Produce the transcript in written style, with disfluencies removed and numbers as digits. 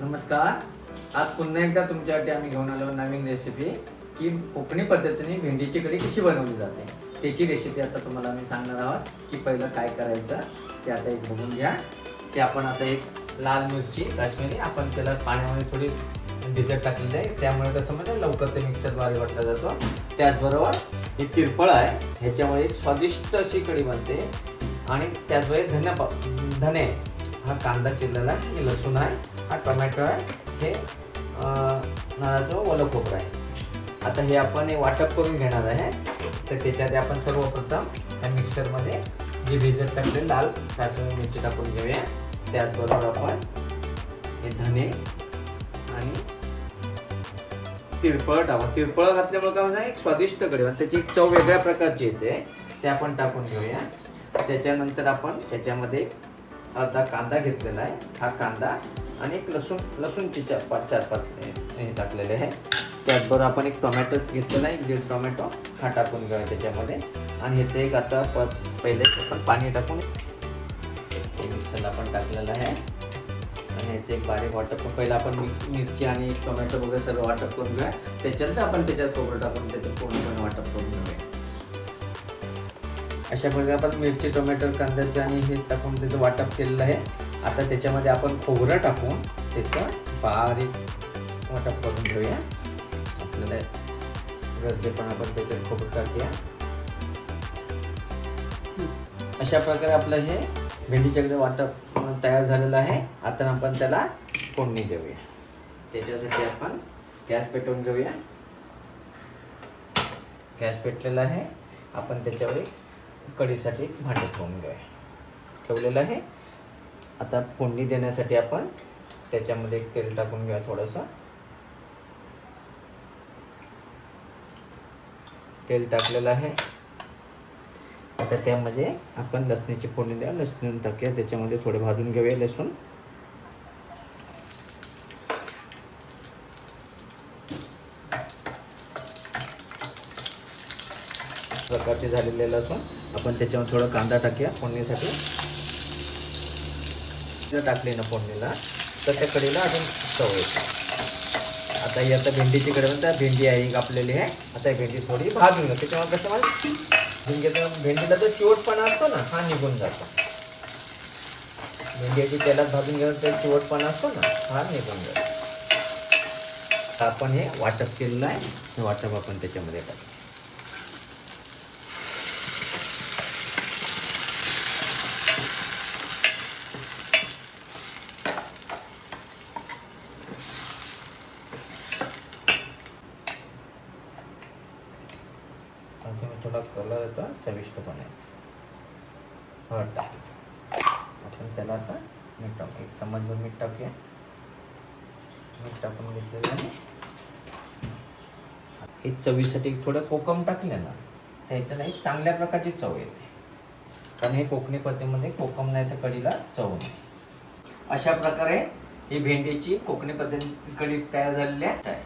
नमस्कार. आज पुन्हा एकदा तुमच्यासाठी आम्ही घेऊन आलो नवीन रेसिपी की कोकणी पद्धतीने भेंडीची कढी कशी बनवली जाते त्याची रेसिपी आता तुम्हाला मी सांगणार आहोत. की पहिलं काय करायचं ते आता एक बघून घ्या. की आपण आता एक लाल मिरची काश्मीरी आपण त्याला पाण्यामध्ये थोडी भिजत टाकलेली आहे, त्यामुळे कसं म्हणजे लवकर ते मिक्सरद्वारे वाटला जातो. त्याचबरोबर ही तिरफळ आहे, ह्याच्यामुळे एक स्वादिष्ट अशी कढी बनते. आणि त्याचबरोबर धने, हा कांदा चिरलेला आहे, हे लसूण आहे, हा टोमॅटो आहे, हे नारळाचं ओलं खोबरं आहे. आता हे आपण वाटप करून घेणार आहे. तर त्याच्यात आपण सर्वप्रथम या मिक्सरमध्ये जे भिजत टाकले लाल काश्मीरी मिरची टाकून घेऊया. त्याचबरोबर आपण हे धने आणि तिरफळ टाकू. तिरफळ घातल्यामुळे काय म्हणजे एक स्वादिष्ट कढी बनते, त्याची एक चव वेगळ्या प्रकारची येते, ते आपण टाकून घेऊया. त्याच्यानंतर आपण त्याच्यामध्ये अर्धा कांदा घेतलेला आहे, हा कांदा आणि एक लसूणची चार पाच हे टाकलेले आहे. त्याचबरोबर आपण एक टोमॅटो घेतलेला आहे, 1.5 टोमॅटो हा टाकून घेऊया त्याच्यामध्ये. आणि ह्याचं एक आता पहिले आपण पाणी टाकून मिक्सरला आपण टाकलेलं आहे. आणि ह्याचं एक बारीक वाटप पहिलं आपण मिरची आणि टोमॅटो वगैरे सर्व वाटप करून घेऊया. त्याच्यानंतर आपण त्याच्यात खोबरं टाकून त्याचं पूर्णपणे वाटप करून घेऊया. अशा प्रकारे आपण मिरची टोमॅटो कांद्याचं आणि हे टाकून त्याचं वाटप केलेलं आहे. आता त्याच्यामध्ये आपण खोबरं टाकून त्याचं बारीक वाटप करून घेऊया. आपल्याला गरजेप्रमाणे आपण त्याच्यात खोबरं टाकूया. अशा प्रकारे आपलं हे भेंडीचं वाटप तयार झालेलं आहे. आता आपण त्याला फोडणी देऊया. त्याच्यासाठी आपण गॅस पेटवून घेऊया. गॅस पेटलेला आहे. आपण त्याच्यावर कढीसाठी भांडं ठेवलेलं आहे. आता फोडणी देण्यासाठी आपण त्याच्यामध्ये एक तेल टाकून घेऊया. थोडंसं तेल टाकलेलं आहे. आता त्यामध्ये आपण लसणीची फोडणी द्या. लसूण टाकूया, त्याच्यामध्ये थोडे भाजून घेऊया लसूण. प्रकारचे झालेले लसूण आपण त्याच्यावर थोडा कांदा टाकूया फोडणीसाठी. जर टाकली ना फोडणीला तर त्या कढीला अजून चव येते. आता ही आता भेंडीची कढी म्हणतात, भेंडी आहे कापलेली आहे. आता ही भेंडी थोडी भाजून घेऊ. त्याच्यामुळे कसं मला भेंडीला जो चिवटपणा असतो ना, हा निघून जातो. भेंडीची तेलात भाजून घेऊन तर चिवटपणा असतो ना, हा निघून जातो. आपण हे वाटप केलेलं आहे, हे वाटप आपण त्याच्यामध्ये टाकू. थोडा कलर येतो, चविष्टपणा येतो. आपण त्याला आता मीठ टाकू. 1 चम्मचभर मीठ टाकूया. मीठ टाकून घेतलेलं आहे. हे चवीसाठी थोडं कोकम टाकले ना, त्याच्याला एक चांगल्या प्रकारची चव येते. कारण हे कोकणी पद्धतीमध्ये कोकम नाही तर कढीला चव नाही. अशा प्रकारे ही भेंडीची कोकणी पद्धती कढी तयार झालेली आहे.